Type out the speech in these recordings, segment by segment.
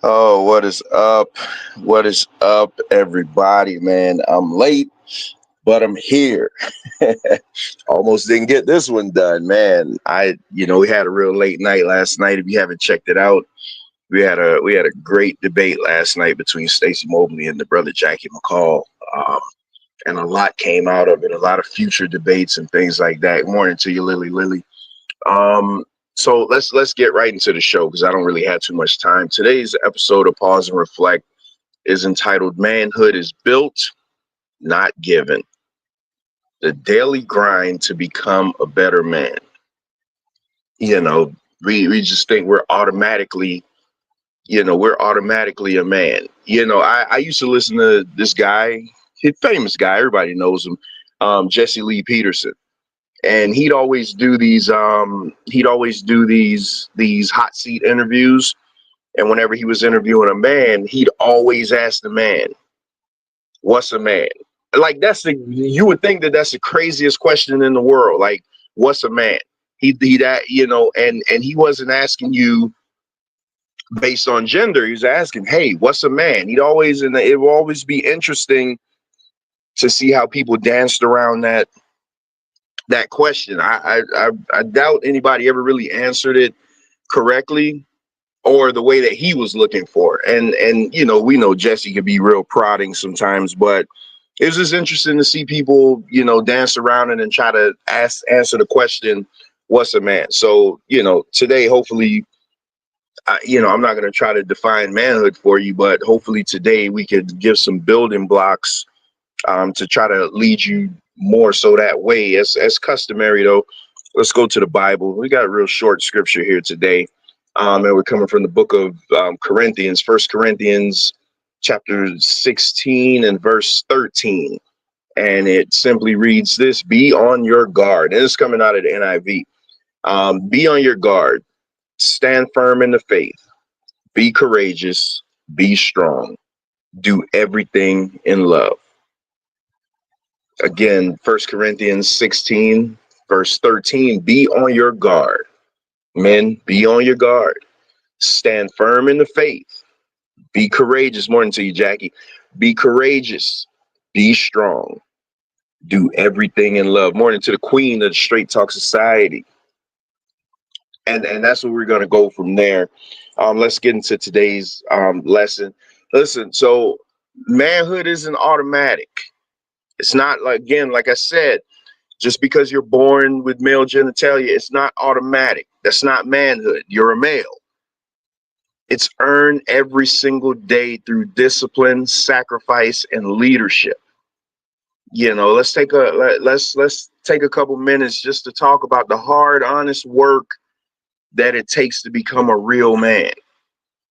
Oh, what is up? What is up, everybody? Man, I'm late, but I'm here. Almost didn't get this one done, man. We had a real late night last night. If you haven't checked it out, we had a great debate last night between Stacey Mobley and the brother Jackie McCall. Um, and a lot came out of it. A lot of future debates and things like that. Morning to you, Lily. Um, so let's get right into the show because I don't really have too much time. Today's episode of Pause and Reflect is entitled "Manhood is Built, Not Given: The Daily Grind to Become a Better Man." You know, we just think we're automatically a man. I used to listen to this guy, a famous guy, everybody knows him, Jesse Lee Peterson. And he'd always do these hot seat interviews. And whenever he was interviewing a man, he'd always ask the man, "What's a man?" Like you would think that that's the craziest question in the world. Like, what's a man? He that and he wasn't asking you based on gender. He was asking, "Hey, what's a man?" It will always be interesting to see how people danced around that question. I doubt anybody ever really answered it correctly or the way that he was looking for. And we know Jesse can be real prodding sometimes, but it was just interesting to see people, dance around it and try to answer the question, what's a man? So, today, hopefully, I'm not going to try to define manhood for you, but hopefully today we could give some building blocks to try to lead you more so that way. As customary, though, let's go to the Bible. We got a real short scripture here today, and we're coming from the book of Corinthians, First Corinthians, chapter 16 and verse 13, and it simply reads this: "Be on your guard." And it's coming out of the NIV. Be on your guard. Stand firm in the faith. Be courageous. Be strong. Do everything in love. Again, First Corinthians 16, verse 13, be on your guard. Men, be on your guard. Stand firm in the faith. Be courageous. Morning to you, Jackie. Be courageous. Be strong. Do everything in love. Morning to the queen of the Straight Talk Society. And that's where we're going to go from there. Let's get into today's lesson. Listen, so manhood isn't automatic. It's not like, again, like I said, just because you're born with male genitalia, it's not automatic. That's not manhood. You're a male. It's earned every single day through discipline, sacrifice, and leadership. Let's take a couple minutes just to talk about the hard, honest work that it takes to become a real man.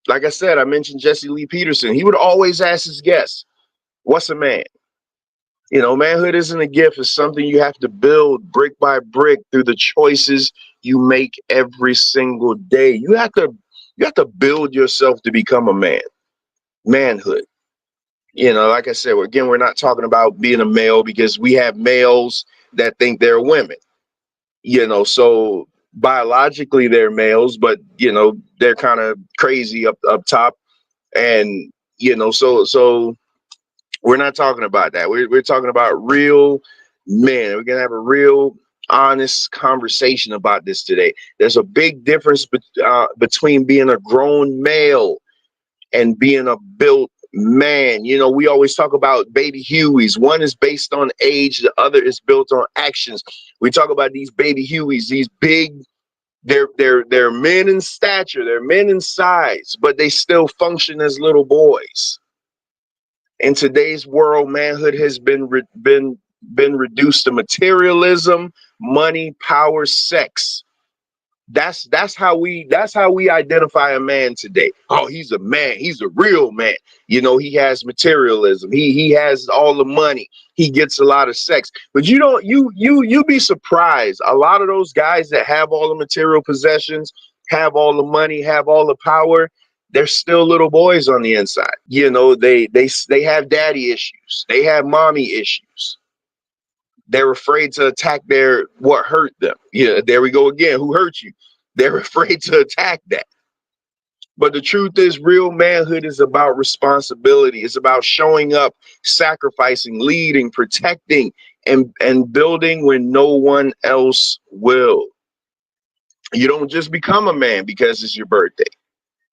Like I said, I mentioned Jesse Lee Peterson. He would always ask his guests, "What's a man?" Manhood isn't a gift. It's something you have to build brick by brick through the choices you make every single day. You have to build yourself to become a man. Manhood. Like I said, again, we're not talking about being a male because we have males that think they're women. So biologically they're males, but they're kind of crazy up top. And so we're not talking about that. We're talking about real men. We're gonna have a real honest conversation about this today. There's a big difference between being a grown male and being a built man. We always talk about baby Hueys. One is based on age, the other is built on actions. We talk about these baby Hueys, these big. They're men in stature, they're men in size, but they still function as little boys. In today's world, manhood has been reduced to materialism, money, power, sex. That's how we identify a man today. Oh, he's a man. He's a real man. He has materialism. He has all the money. He gets a lot of sex. But you be surprised. A lot of those guys that have all the material possessions, have all the money, have all the power, they're still little boys on the inside. They have daddy issues. They have mommy issues. They're afraid to attack what hurt them. Yeah, there we go again. Who hurt you? They're afraid to attack that. But the truth is, real manhood is about responsibility. It's about showing up, sacrificing, leading, protecting, and building when no one else will. You don't just become a man because it's your birthday.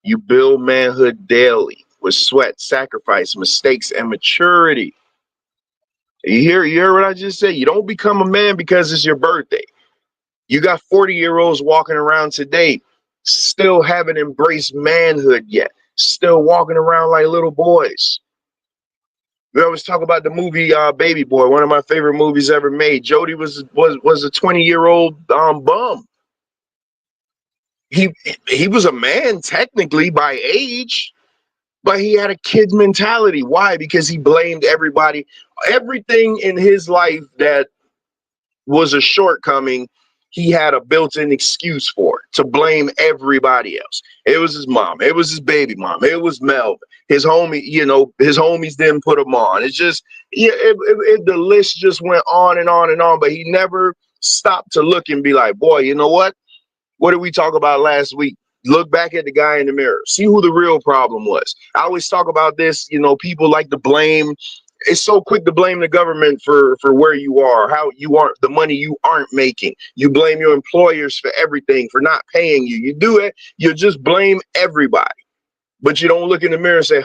You build manhood daily with sweat, sacrifice, mistakes, and maturity. You hear what I just said? You don't become a man because it's your birthday. You got 40-year-olds walking around today still haven't embraced manhood yet, still walking around like little boys. We always talk about the movie Baby Boy, one of my favorite movies ever made. Jody was a 20-year-old bum. He he was a man technically by age, but he had a kid's mentality. Why? Because he blamed everybody, everything in his life that was a shortcoming. He had a built-in excuse for it, to blame everybody else. It was his mom. It was his baby mom. It was Melvin. His homie, his homies didn't put him on. It's just, yeah, the list just went on and on and on. But he never stopped to look and be like, boy, you know what? What did we talk about last week? Look back at the guy in the mirror. See who the real problem was. I always talk about this. People like to blame. It's so quick to blame the government for where you are, how you aren't, the money you aren't making. You blame your employers for everything, for not paying you. You do it. You just blame everybody. But you don't look in the mirror and say,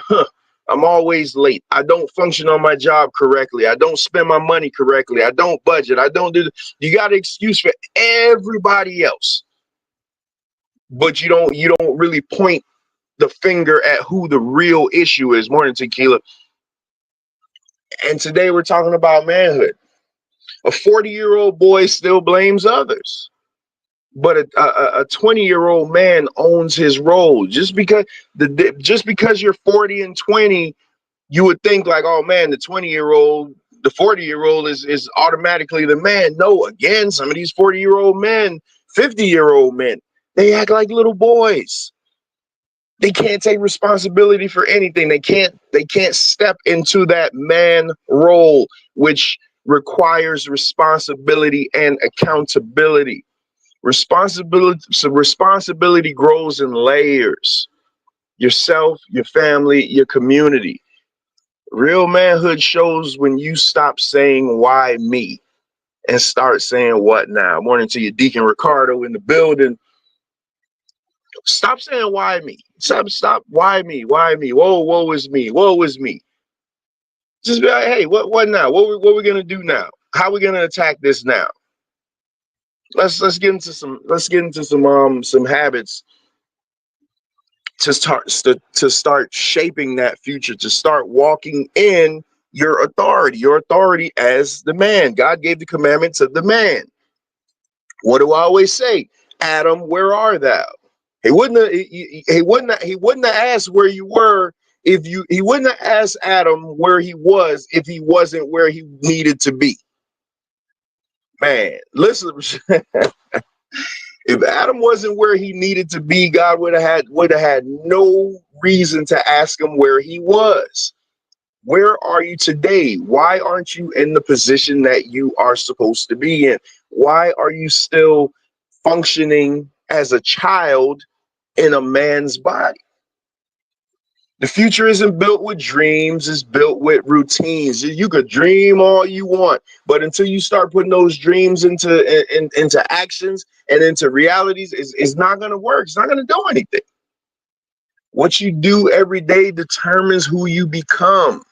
I'm always late. I don't function on my job correctly. I don't spend my money correctly. I don't budget. I don't do. You got an excuse for everybody else, but you don't really point the finger at who the real issue is. Morning, Tequila. And today we're talking about manhood. A 40-year-old boy still blames others, but a 20-year-old man owns his role. Just because you're 40 and 20, you would think like, oh man, the 20-year-old, the 40-year-old is automatically the man. No, again, some of these 40-year-old men, 50-year-old men, they act like little boys. They can't take responsibility for anything. They can't step into that man role, which requires responsibility and accountability. Responsibility grows in layers. Yourself, your family, your community. Real manhood shows when you stop saying why me and start saying what now. Morning to you, Deacon Ricardo in the building. Stop saying why me. Stop. Why me? Why me? Woe is me. Woe is me. Just be like, hey, what now? What we gonna do now? How we gonna attack this now? Let's get into some habits to start shaping that future, to start walking in your authority as the man. God gave the commandment to the man. What do I always say? Adam, where are thou? He wouldn't have asked where you were if you he wouldn't have asked Adam where he was if he wasn't where he needed to be. Man, listen, if Adam wasn't where he needed to be, God would have had no reason to ask him where he was. Where are you today? Why aren't you in the position that you are supposed to be in? Why are you still functioning as a child in a man's body? The future isn't built with dreams, it's built with routines. You could dream all you want, but until you start putting those dreams into actions and into realities, it's not going to work. It's not going to do anything. What you do every day determines who you become.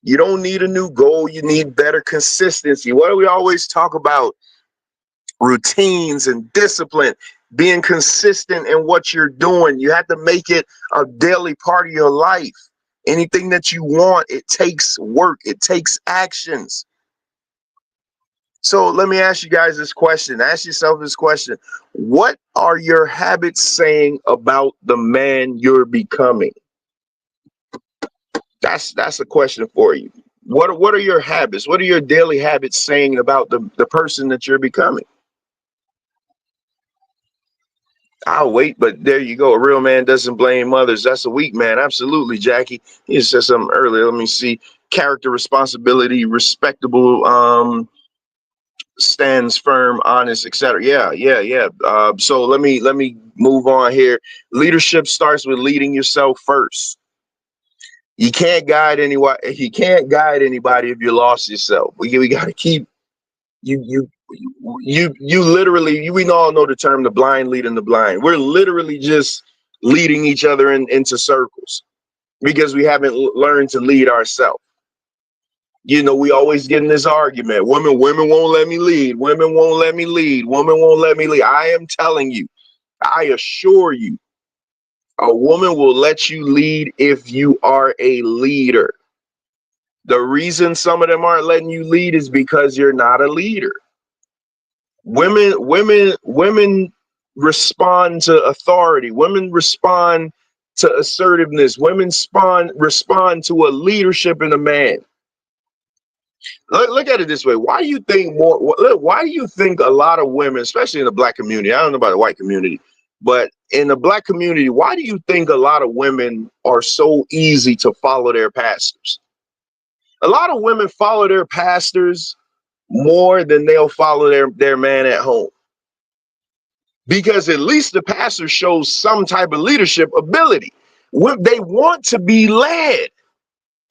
You don't need a new goal, you need better consistency. What do we always talk about? Routines and discipline, being consistent in what you're doing. You have to make it a daily part of your life. Anything that you want, it takes work, it takes actions. So let me ask you guys this question. Ask yourself this question. What are your habits saying about the man you're becoming? That's a question for you. What are your habits? What are your daily habits saying about the person that you're becoming? I'll wait, but there you go. A real man doesn't blame others. That's a weak man. Absolutely, Jackie. You said something earlier. Let me see. Character, responsibility, respectable, stands firm, honest, etc. Yeah. So let me move on here. Leadership starts with leading yourself first. You can't guide anyone. You can't guide anybody if you lost yourself. We got to keep you literally. We all know the term, the blind leading the blind. We're literally just leading each other into circles because we haven't learned to lead ourselves. We always get in this argument. Women won't let me lead. Women won't let me lead. Women won't let me lead. I am telling you, I assure you, a woman will let you lead if you are a leader. The reason some of them aren't letting you lead is because you're not a leader. Women respond to authority. Women respond to assertiveness. Women respond to a leadership in a man. Look at it this way. Why do you think a lot of women, especially in the black community, I don't know about the white community, but in the black community, why do you think a lot of women are so easy to follow their pastors? A lot of women follow their pastors more than they'll follow their man at home. Because at least the pastor shows some type of leadership ability. They want to be led.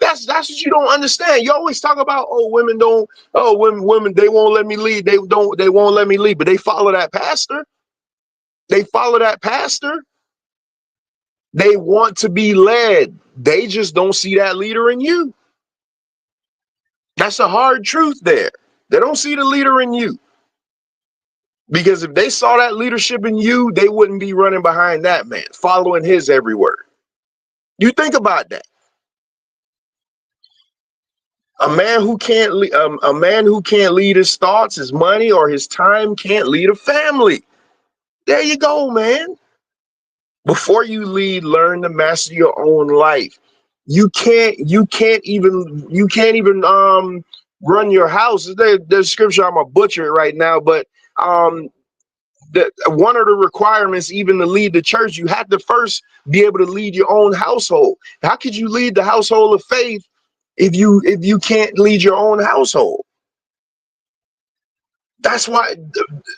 That's what you don't understand. You always talk about, women don't, women they won't let me lead. They won't let me lead, but they follow that pastor. They follow that pastor. They want to be led. They just don't see that leader in you. That's a hard truth there. They don't see the leader in you. Because if they saw that leadership in you, they wouldn't be running behind that man, following his every word. You think about that. A man who can't lead his thoughts, his money, or his time can't lead a family. There you go, man. Before you lead, learn to master your own life. You can't even run your house. There's scripture, I'm a butcher it right now, but one of the requirements even to lead the church, you have to first be able to lead your own household. How could you lead the household of faith if you can't lead your own household? That's why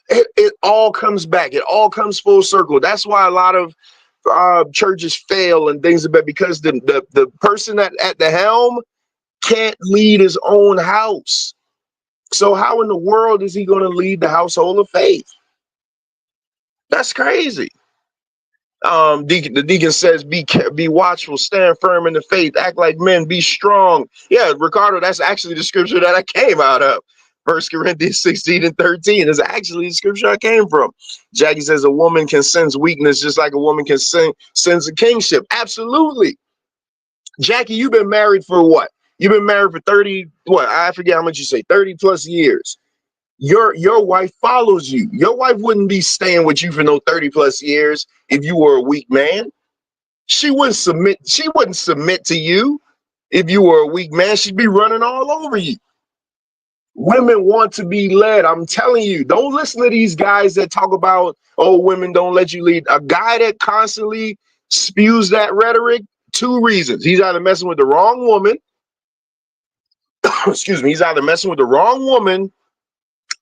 it all comes back. It all comes full circle. That's why a lot of churches fail and things like that, because the person at the helm can't lead his own house. So how in the world is he going to lead the household of faith? That's crazy. The deacon says, be watchful, stand firm in the faith, act like men, be strong. Yeah, Ricardo, that's actually the scripture that I came out of. 1 Corinthians 16 and 13 is actually the scripture I came from. Jackie says a woman can sense weakness just like a woman can sense a kingship. Absolutely. Jackie, you've been married for what? You've been married for 30, what? I forget how much you say, 30 plus years. Your wife follows you. Your wife wouldn't be staying with you for no 30 plus years if you were a weak man. She wouldn't submit to you if you were a weak man. She'd be running all over you. Women want to be led. I'm telling you, don't listen to these guys that talk about, women don't let you lead. A guy that constantly spews that rhetoric, two reasons. He's either messing with the wrong woman. Excuse me. He's either messing with the wrong woman,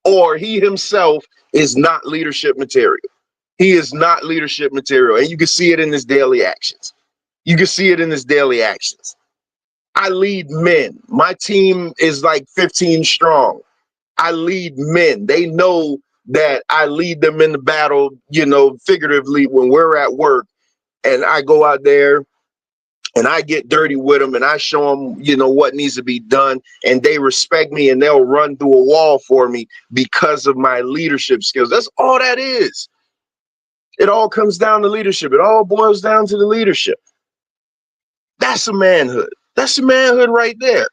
or he himself is not leadership material. He is not leadership material. And you can see it in his daily actions. I lead men. My team is like 15 strong. I lead men. They know that I lead them in the battle, figuratively when we're at work, and I go out there and I get dirty with them and I show them, what needs to be done, and they respect me and they'll run through a wall for me because of my leadership skills. That's all that is. It all comes down to leadership. It all boils down to the leadership. That's a manhood. That's a manhood right there.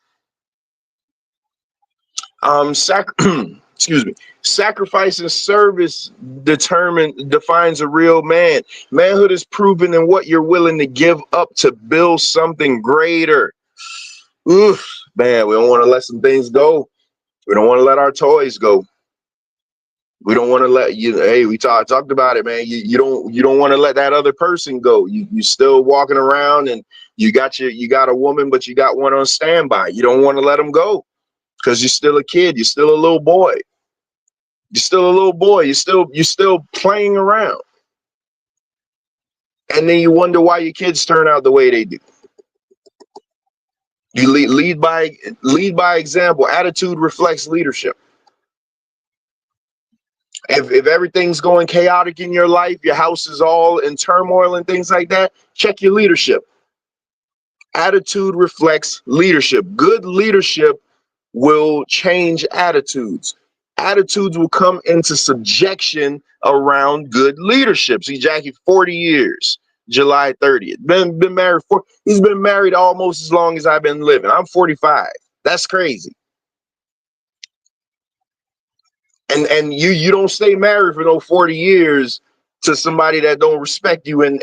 Excuse me. Sacrifice and service defines a real man. Manhood is proven in what you're willing to give up to build something greater. Oof, man, we don't want to let some things go. We don't want to let our toys go. We don't want to let you. Hey, we talked about it, man. You don't want to let that other person go. You still walking around and you got a woman, but you got one on standby. You don't want to let them go because you're still a kid. You're still a little boy. You're still playing around. And then you wonder why your kids turn out the way they do. You lead by example. Attitude reflects leadership. If everything's going chaotic in your life, your house is all in turmoil and things like that, check your leadership. Attitude reflects leadership. Good leadership will change attitudes. Attitudes will come into subjection around good leadership. See, Jackie, 40 years, July 30th. Been married for, he's been married almost as long as I've been living. I'm 45. That's crazy. And you don't stay married for no 40 years to somebody that don't respect you and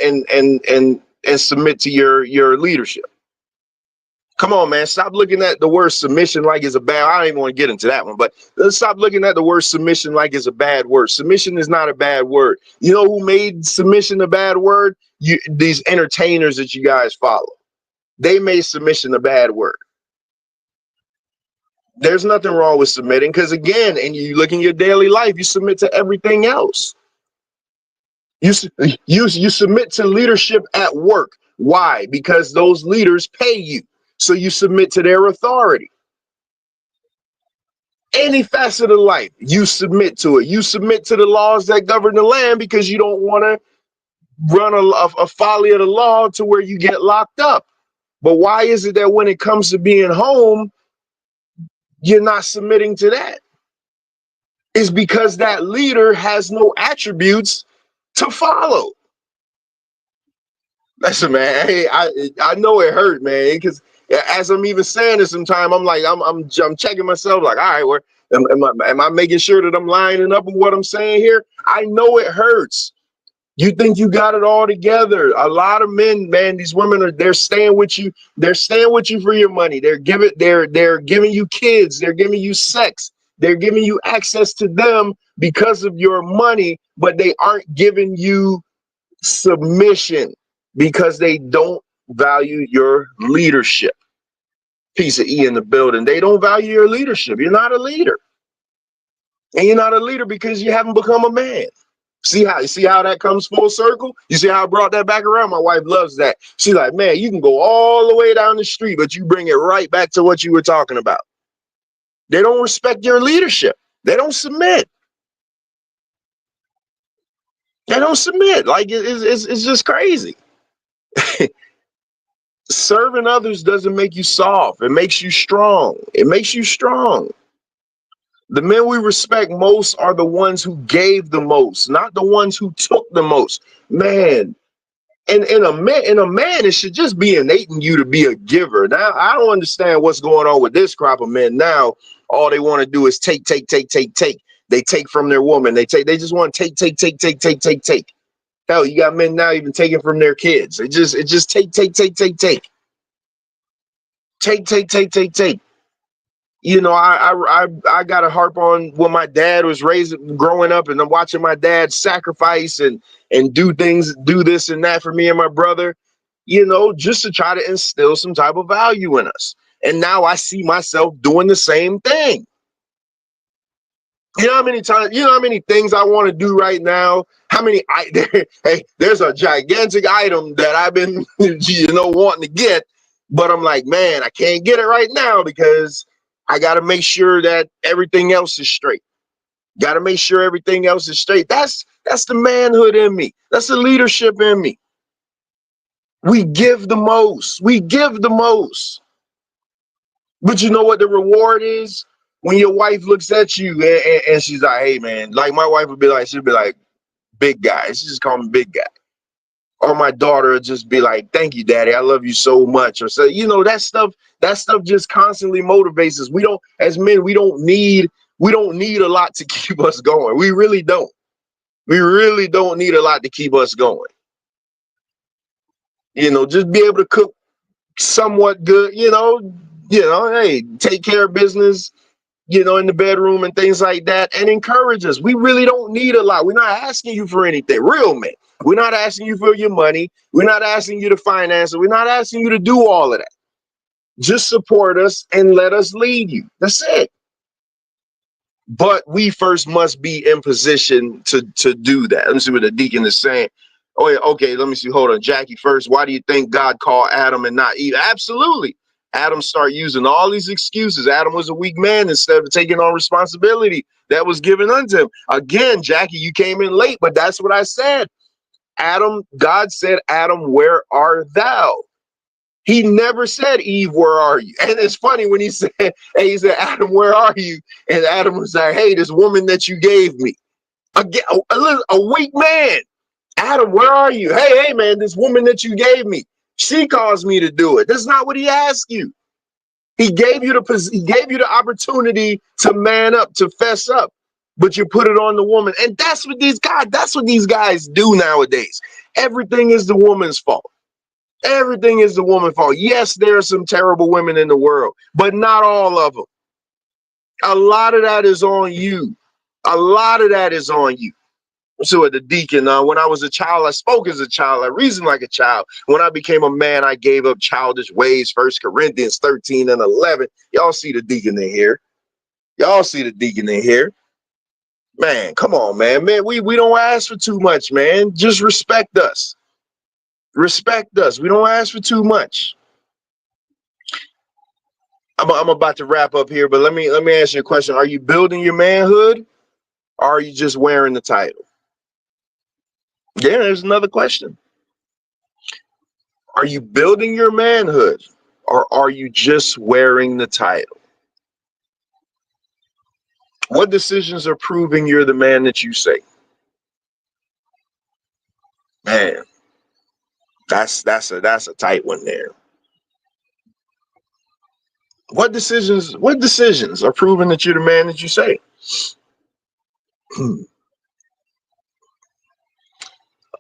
submit to your leadership. Come on, man. Stop looking at the word submission like it's a bad. I don't even want to get into that one, but let's stop looking at the word submission like it's a bad word. Submission is not a bad word. You know who made submission a bad word? These entertainers that you guys follow. They made submission a bad word. There's nothing wrong with submitting because, again, and you look in your daily life, you submit to everything else. You submit to leadership at work. Why? Because those leaders pay you. So you submit to their authority. Any facet of life, you submit to it. You submit to the laws that govern the land because you don't want to run a folly of the law to where you get locked up. But why is it that when it comes to being home, you're not submitting to that? It's because that leader has no attributes to follow. Listen, man, hey, I know it hurt, man, because as I'm even saying this sometime, I'm like, I'm checking myself, like, all right, where am I making sure that I'm lining up with what I'm saying here? I know it hurts. You think you got it all together. A lot of men, man, these women they're staying with you. They're staying with you for your money. They're giving you kids. They're giving you sex. They're giving you access to them because of your money, but they aren't giving you submission because they don't value your leadership. Piece of E in the building. They don't value your leadership. You're not a leader. And you're not a leader because you haven't become a man. See how that comes full circle? You see how I brought that back around? My wife loves that. She's like, man, you can go all the way down the street, but you bring it right back to what you were talking about. They don't respect your leadership. They don't submit. They don't submit. Like it's just crazy. Serving others doesn't make you soft. It makes you strong. It makes you strong. The men we respect most are the ones who gave the most, not the ones who took the most. Man, and in a man, it should just be innate in you to be a giver. Now, I don't understand what's going on with this crop of men now. All they want to do is take. They take from their woman. They just want to take. Hell, you got men now even taking from their kids. It just take. You know, I got to harp on when my dad was raised growing up, and I'm watching my dad sacrifice and do things, do this and that for me and my brother, you know, just to try to instill some type of value in us. And now I see myself doing the same thing. You know how many times, you know how many things I want to do right now? How many, hey, there's a gigantic item that I've been, wanting to get, but I'm like, man, I can't get it right now because I got to make sure that everything else is straight. Got to make sure everything else is straight. That's the manhood in me. That's the leadership in me. We give the most. We give the most. But you know what the reward is? When your wife looks at you and she's like, hey, man, like my wife would be like, she'd be like, big guy. She just call me big guy. Or my daughter would just be like, thank you, daddy. I love you so much. Or so, that stuff just constantly motivates us. We don't, as men, we don't need a lot to keep us going. We really don't. We really don't need a lot to keep us going. Just be able to cook somewhat good, hey, take care of business, in the bedroom and things like that, and encourage us. We really don't need a lot. We're not asking you for anything. Real men. We're not asking you for your money. We're not asking you to finance it. We're not asking you to do all of that. Just support us and let us lead you. That's it. But we first must be in position to do that. Let me see what the deacon is saying. Oh, yeah, okay, let me see. Hold on. Jackie first. Why do you think God called Adam and not Eve? Absolutely. Adam started using all these excuses. Adam was a weak man instead of taking on responsibility that was given unto him. Again, Jackie, you came in late, but that's what I said. Adam, God said, Adam, where art thou? He never said, Eve, where are you? And it's funny when he said, hey, he said, Adam, where are you? And Adam was like, hey, this woman that you gave me. Again, a weak man. Adam, where are you? Hey, man, this woman that you gave me, she caused me to do it. That's not what he asked you. He gave you the opportunity to man up, to fess up, but you put it on the woman. And that's what these guys do nowadays. Everything is the woman's fault. Everything is the woman's fault. Yes, there are some terrible women in the world, but not all of them. A lot of that is on you. A lot of that is on you. So at the deacon, when I was a child, I spoke as a child. I reasoned like a child. When I became a man, I gave up childish ways. 1 Corinthians 13 and 11. Y'all see the deacon in here. Y'all see the deacon in here. Man, come on, man. Man, we don't ask for too much, man. Just respect us. Respect us. We don't ask for too much. I'm about to wrap up here, but let me ask you a question. Are you building your manhood, or are you just wearing the title? Yeah, there's another question. Are you building your manhood, or are you just wearing the title? What decisions are proving you're the man that you say? Man, that's a tight one there. What decisions are proving that you're the man that you say?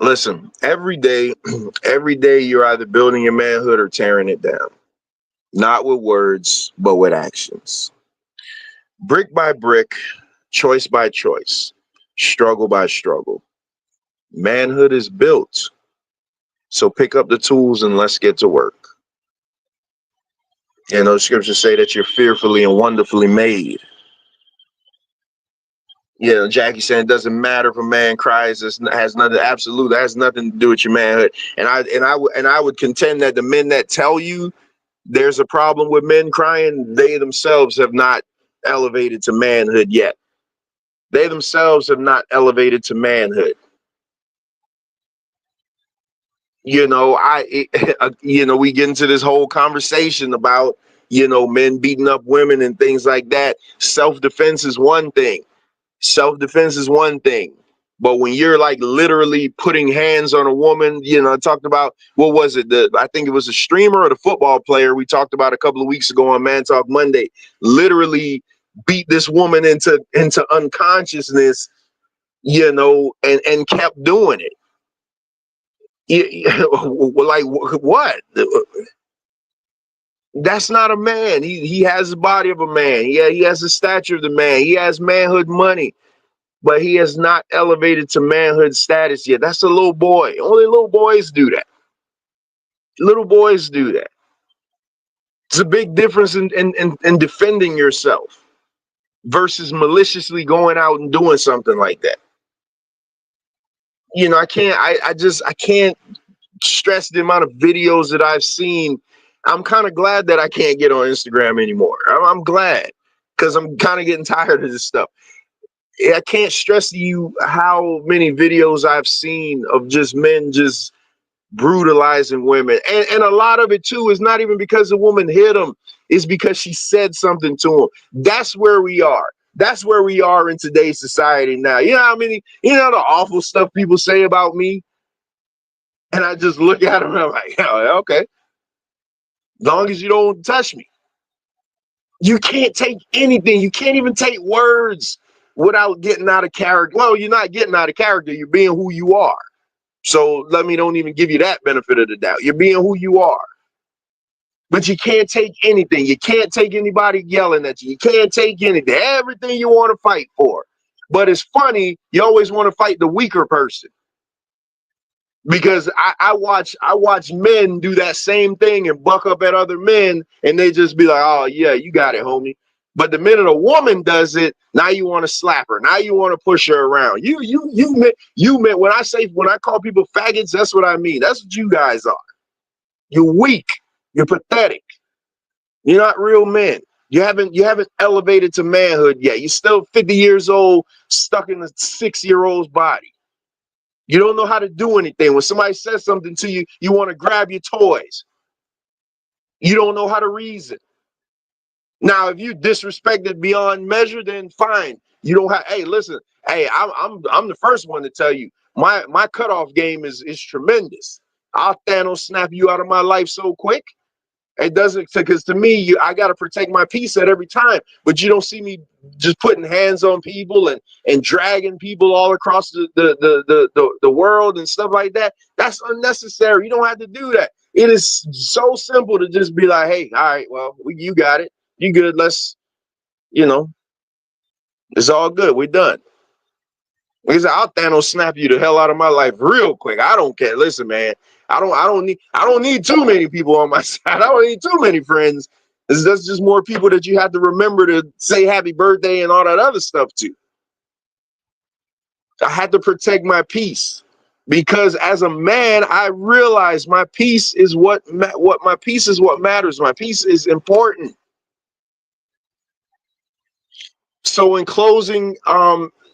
Listen, every day, every day you're either building your manhood or tearing it down. Not with words, but with actions. Brick by brick, choice by choice, struggle by struggle. Manhood is built. So pick up the tools and let's get to work. You know, the scriptures say that you're fearfully and wonderfully made. You know, Jackie saying it doesn't matter if a man cries. It has nothing. Absolutely, that has nothing to do with your manhood. And I would contend that the men that tell you there's a problem with men crying, they themselves have not elevated to manhood yet. They themselves have not elevated to manhood. You know, we get into this whole conversation about, men beating up women and things like that. Self-defense is one thing. Self-defense is one thing. But when you're like literally putting hands on a woman, I talked about, what was it? I think it was a streamer or the football player we talked about a couple of weeks ago on Man Talk Monday, literally beat this woman into unconsciousness, and kept doing it. Like what? That's not a man. He has the body of a man. Yeah, he has the stature of the man. He has manhood money, but he has not elevated to manhood status yet. That's a little boy. Only little boys do that. Little boys do that. It's a big difference in defending yourself versus maliciously going out and doing something like that. I can't stress the amount of videos that I've seen. I'm kind of glad that I can't get on Instagram anymore. I'm glad, because I'm kind of getting tired of this stuff. I can't stress to you how many videos I've seen of just men just brutalizing women. And a lot of it too is not even because the woman hit them. It's because she said something to him. That's where we are. That's where we are in today's society now. You know how many, the awful stuff people say about me? And I just look at them and I'm like, oh, okay. As long as you don't touch me. You can't take anything. You can't even take words without getting out of character. Well, you're not getting out of character. You're being who you are. So don't even give you that benefit of the doubt. You're being who you are. But you can't take anything. You can't take anybody yelling at you. You can't take anything. Everything you want to fight for. But it's funny, you always want to fight the weaker person. Because I watch men do that same thing and buck up at other men, and they just be like, oh yeah, you got it, homie. But the minute a woman does it, now you want to slap her. Now you want to push her around. You meant when I call people faggots, that's what I mean. That's what you guys are. You're weak. You're pathetic. You're not real men. You haven't elevated to manhood yet. You're still 50 years old, stuck in a 6-year-old's body. You don't know how to do anything. When somebody says something to you, you want to grab your toys. You don't know how to reason. Now, if you disrespected beyond measure, then fine. You don't have. Hey, listen. Hey, I'm the first one to tell you my cutoff game is tremendous. I'll Thanos snap you out of my life so quick. It doesn't, because to me, I got to protect my peace at every time. But you don't see me just putting hands on people and dragging people all across the world and stuff like that. That's unnecessary. You don't have to do that. It is so simple to just be like, hey, all right, well, you got it. You good. Let's, you know, it's all good. We're done. He said, I'll Thanos snap you the hell out of my life real quick. I don't care. Listen, man, I don't need too many people on my side. I don't need too many friends. That's just more people that you have to remember to say happy birthday and all that other stuff to. I had to protect my peace because as a man, I realized my peace is what my peace is what matters. My peace is important. So in closing,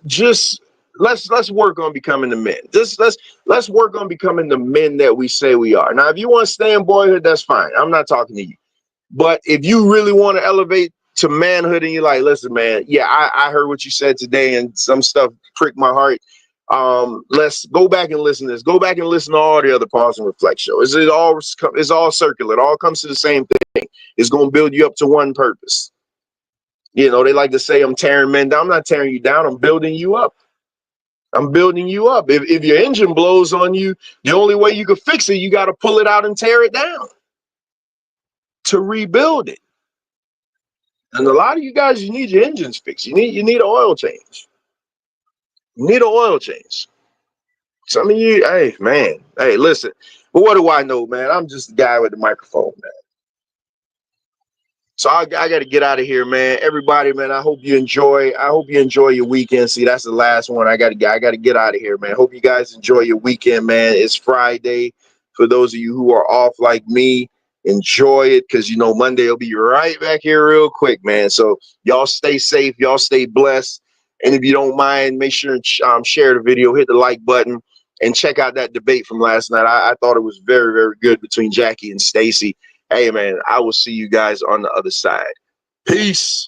just let's work on becoming the men. Just let's work on becoming the men that we say we are. Now, if you want to stay in boyhood, that's fine. I'm not talking to you. But if you really want to elevate to manhood and you're like, listen, man, yeah, I heard what you said today and some stuff pricked my heart. Let's go back and listen to this. Go back and listen to all the other pause and reflect shows. It's all circular. It all comes to the same thing. It's going to build you up to one purpose. You know, they like to say I'm tearing men down. I'm not tearing you down. I'm building you up. I'm building you up. If your engine blows on you, the only way you can fix it, you got to pull it out and tear it down to rebuild it. And a lot of you guys, you need your engines fixed. You need an oil change. You need an oil change. Some of you, hey man, hey listen. But what do I know, man? I'm just the guy with the microphone, man. So I got to get out of here, man. Everybody, man. I hope you enjoy. I hope you enjoy your weekend. See, that's the last one. I got to get out of here, man. Hope you guys enjoy your weekend, man. It's Friday. For those of you who are off like me, enjoy it because you know Monday will be right back here real quick, man. So y'all stay safe. Y'all stay blessed. And if you don't mind, make sure and share the video, hit the like button, and check out that debate from last night. I thought it was very, very good between Jackie and Stacy. Hey, man, I will see you guys on the other side. Peace.